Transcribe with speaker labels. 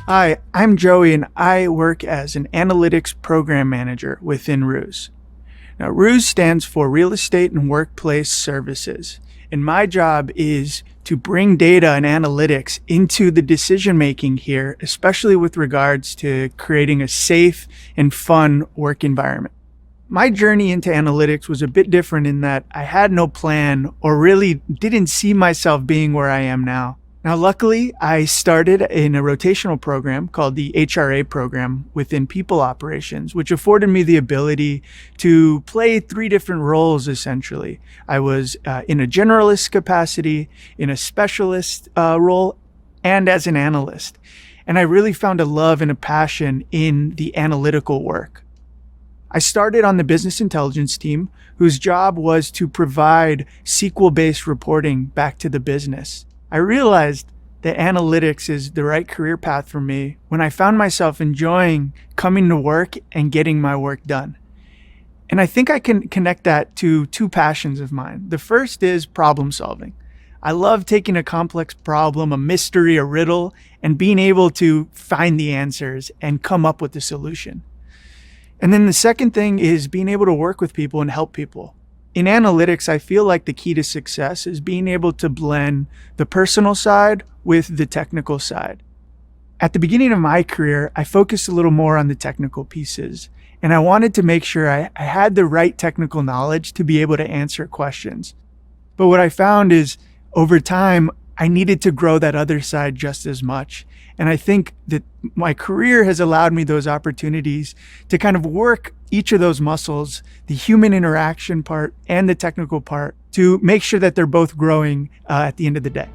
Speaker 1: Hi, I'm Joey and I work as an analytics program manager within RUSE. Now, RUSE stands for Real Estate and Workplace Services, and my job is to bring data and analytics into the decision making here, especially with regards to creating a safe and fun work environment. My journey into analytics was a bit different in that I had no plan or really didn't see myself being where I am now. Now, luckily, I started in a rotational program called the HRA program within people operations, which afforded me the ability to play three different roles, essentially. I was in a generalist capacity, in a specialist role, and as an analyst. And I really found a love and a passion in the analytical work. I started on the business intelligence team, whose job was to provide SQL-based reporting back to the business. I realized that analytics is the right career path for me when I found myself enjoying coming to work and getting my work done. And I think I can connect that to two passions of mine. The first is problem solving. I love taking a complex problem, a mystery, a riddle, and being able to find the answers and come up with the solution. And then the second thing is being able to work with people and help people. In analytics, I feel like the key to success is being able to blend the personal side with the technical side. At the beginning of my career, I focused a little more on the technical pieces, and I wanted to make sure I had the right technical knowledge to be able to answer questions. But what I found is over time, I needed to grow that other side just as much. And I think that my career has allowed me those opportunities to kind of work each of those muscles, the human interaction part and the technical part, to make sure that they're both growing at the end of the day.